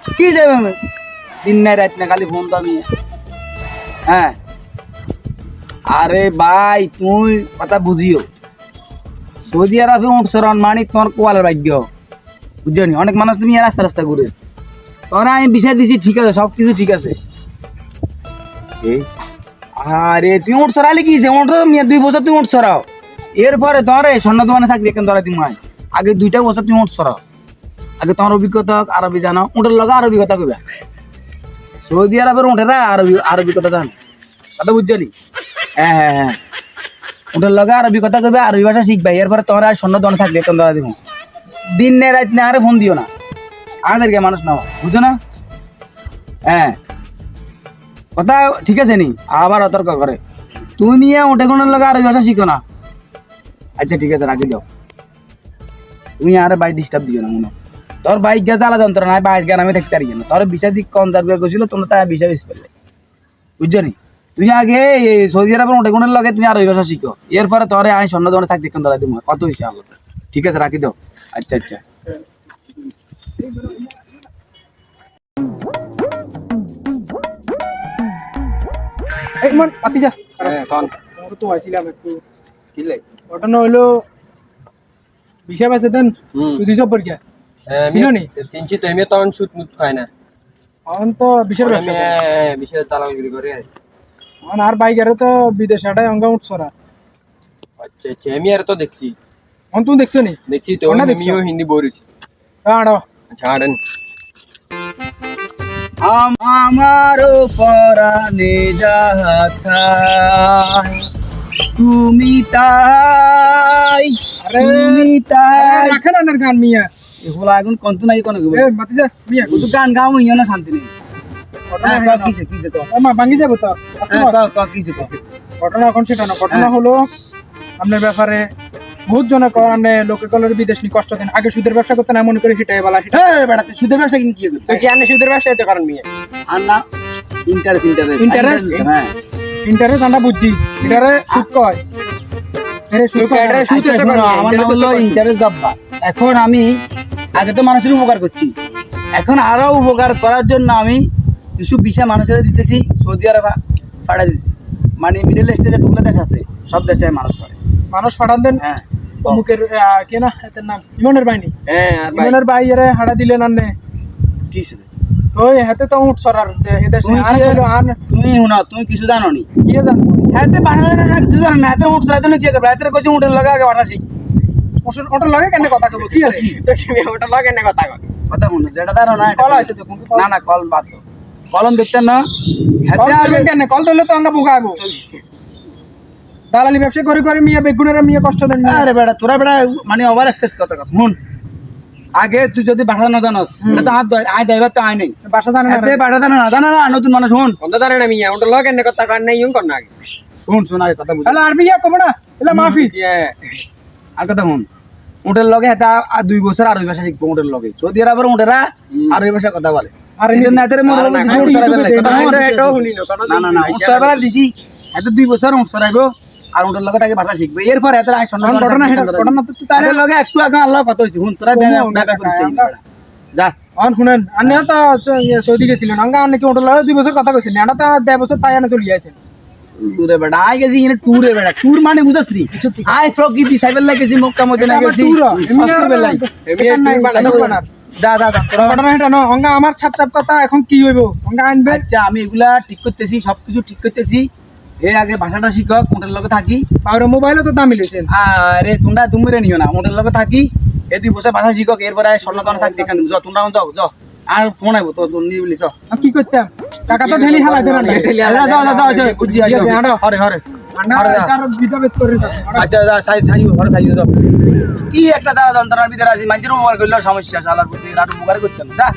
কি যাবে দিন নাই রাত না খালি ফোন তো আমি হ্যাঁ আরে ভাই তুই কথা বুঝিও সৌদি আরবে উঠছ মানিক তোমার কোয়ালের ভাগ্য বুঝছো নি অনেক মানুষ তুমি রাস্তা রাস্তা ঘুরে তোরা আমি বিষয় দিছি ঠিক আছে সব কিছু ঠিক আছে আরে তুই উঠ সরালে কি উঠ 2 বছর তুই উঠ সরাও এরপরে তোর স্বর্ণ দোকানে চাকরি কেন ধরা তুমি আগে 2টা বছর তুমি উঠ সরাও আগে তোমার অভিজ্ঞতা আরবি জানো উঠের লগা আর অভিজ্ঞতা কইবা সৌদি আরবের উঠেরা আরবি কথা জানো কথা বুঝছো নি হ্যাঁ হ্যাঁ হ্যাঁ উঠের লগা আরবি কথা কইবা আরবি ভাষা শিখবা এরপরে তোমরা স্বর্ণ দোকানে চাকরি কেন ধরা দিব দিন নে রাত না আরে ফোন দিও না আমাদেরকে মানুষ নাও বুঝছো না হ্যাঁ কথা ঠিক আছে নি আবার অতর্ক করে তুমি উঠে কোন লগা আরবি ভাষা শিখো না আচ্ছা ঠিক আছে রাখি দাও তুমি আরে বাইক ডিস্টার্ব দিও না মনে তোর বাইক গা জ্বালা যন্ত্র নাই বাইক গা আমি থাকতে পারি না তোর বিষয় দিক কম যার গেছিল তোমরা তাই বিষয় বেশি পেলে বুঝছো নি তুমি আগে সৌদি আরবের উঠে কোন লগে তুমি আরবি ভাষা শিখো এরপরে তোরে আমি স্বর্ণ দোকানে চাকরি কেন ধরা দিব কত হয়েছে আল্লাহ ঠিক আছে রাখি দাও আচ্ছা আচ্ছা এক মিনিট পাতি যা হ্যাঁ কোন তো আইছিলাম একটু কি লাই ঘটনা হইলো বিষয় আছে দেন সুদি সব পরীক্ষা ছিল নি সিনচি তো এমনি তখন সুদ মুদ খায় না এখন তো বিষয়ের ব্যবসা করে। বিশেষ দালালগিরি করে এখন আর বাইকারে তো বিদেশ আটাই অঙ্গা উঠছরা আচ্ছা আচ্ছা আমি আর তো দেখছি এখন তুমি দেখছো নি দেখছি তো কোনটা দেখছো? আমিও হিন্দি বলেছি আড়ো আচ্ছা আড়েন আমারও পরাণে যাহা চায় তুমি তাই আরে তুমি তাই রাখেন আনার গান মিয়া এগুলা এখন কন্ত নাই কোনো এ মাতি যা মিয়া শুধু গান গাও ইও না শান্তি নেই কিসে কিসে তো আমা ভাঙি যাবো তো কিসে তো ঘটনা এখন সেটা না ঘটনা হলো আপনার ব্যাপারে বহুত জনে কারণে লোকে কলের বিদেশ নি কষ্ট দেন আগে সুদের ব্যবসা করতে না মনে করে সেটাই বলা সেটা বেড়াতে সুদের ব্যবসা কিন্তু কি তো কি আনে সুদের ব্যবসা এতে কারণ মিয়া আর না ইন্টারেস্ট Interest? হ্যাঁ ইন্টারেস্ট আমরা বুঝছি এটারে সুদ কয় এরে সুদ কয় এটা সুদ আচ্ছা, এতে শোনো, কারণ আমার নাম হলো ইন্টারেস্ট দাব্বা এখন আমি আগে তো মানুষের উপকার করছি এখন আরো উপকার করার জন্য আমি কিছু বিষয় মানুষের দিতেছি সৌদি আরবে পাঠা দিতেছি মানে মিডল ইস্টে যেগুলো দেশ আছে সব দেশে মানুষ পড়ে মানুষ পাঠান দেন হ্যাঁ অমুকের কে না এদের নাম ইমনের বাহিনী হ্যাঁ আর ভাই ইমনের ভাই এরে হাড়া দিলেন আনে কি তো হাতে তো উঠ সরার এদেশে তুমি আর কি- হলো আর তুমি শুনো তুমি কিছু জানো নি কি জানবো হাতে বাসা না কিছু জানো না হাতে উঠ সাইতে কি করবে হাতে কইছে উঠে লাগা আগে বাসা শিখ ওটা লাগে কেন কথা কব কি আরে তো কি ওটা লাগে না কথা কয় কথা শুনো যেটা জানো না কল আছে তো কোন না না কল বাদ দাও কলম দেখতেন না কল হাতে আগে দিবেন কেন কল দিলে তো আঙ্গা বুকাবো দালালি ব্যবসা করে করে মিয়া বেগুনের মিয়া কষ্ট দেন মিয়া। আরে বেটা তোরা বেটা মানে ওভার এক্সেস কথা কথা শুন আগে তুই যদি বাসা না জানোস তো হাত ধর আয় ড্রাইভার তো আয় নেই বাসা জানে না হাতে বাসা জানা না জানা না নতুন মানুষ শুন কোনটা জানে না মিয়া ওটা লাগে না কথা কয় না ইউন কর না আগে শুন শুন আগে কথা বুঝ হ্যালো আরবি ইয়া কব না এলা মাফি হ্যাঁ আর কথা শুন উটের লগে এটা 2 বছর আর ওই ভাষা শিখবো উটের লগে সৌদি আরবের উটেরা আর ওই ভাষা কথা বলে আর এই জন্য এদের মধ্যে আর না, কিছু উট সরাইবার লাগে কথা আমি শুন। তো এটাও শুনি না কারণ না না না উট সরাইবার দিছি এত 2 বছর উট সরাইবো আর উটের লগে তাকে ভাষা শিখবে এরপর এত আই সম্মান ঘটনা হেটা ঘটনা তো তাই তাদের লগে একটু আগে আল্লাহ কথা হইছে শুন তোরা দেখা করছিস যা অন শুনেন আন্নে তো সৌদি গেছিলেন আঙ্গা আন্নে কি ওটা লাগে 2 বছর কথা কইছেন না তো 10 বছর তাই আনে চলে যাইছেন টুরে বেড়া আই গেছি এনে টুরে বেড়া টুর মানে বুঝছ নি আই প্রকৃতি সাইবেল লাগেছি মক্কা মদিনা গেছি অস্ত্র বেলাই যা যা যা তোরা ঘটনা হেটা না আঙ্গা আমার ছাপ ছাপ কথা এখন কি হইব আঙ্গা আনবে আচ্ছা আমি এগুলা ঠিক করতেছি সবকিছু ঠিক করতেছি এর আগে ভাষাটা শিখক মোটের লগে থাকি আর মোবাইলে তো দামি লইছেন আরে তোমরা তুমরে নিও না মোটের লগে থাকি এই 2 বছর ভাষা শিখক এরপরে স্বর্ণদান থাক দেখান যাও তোমরা যাও যাও আর ফোন আইবো তো নিবলি যাও আর কি করতাম টাকা তো ঢেলি হালাই দেন না যাও যাও যাও যাও বুঝি ঠিক আছে, হাঁটো। হরে হরে আন্না কার বিদাবেত করে দাও আচ্ছা যা সাই সাই হরে সাই যাও কি একটা জ্বালা যন্ত্রণার ভিতরে আছি মানুষের উপকার করলেও সমস্যা শালার প্রতি আর উপকার করতাম যা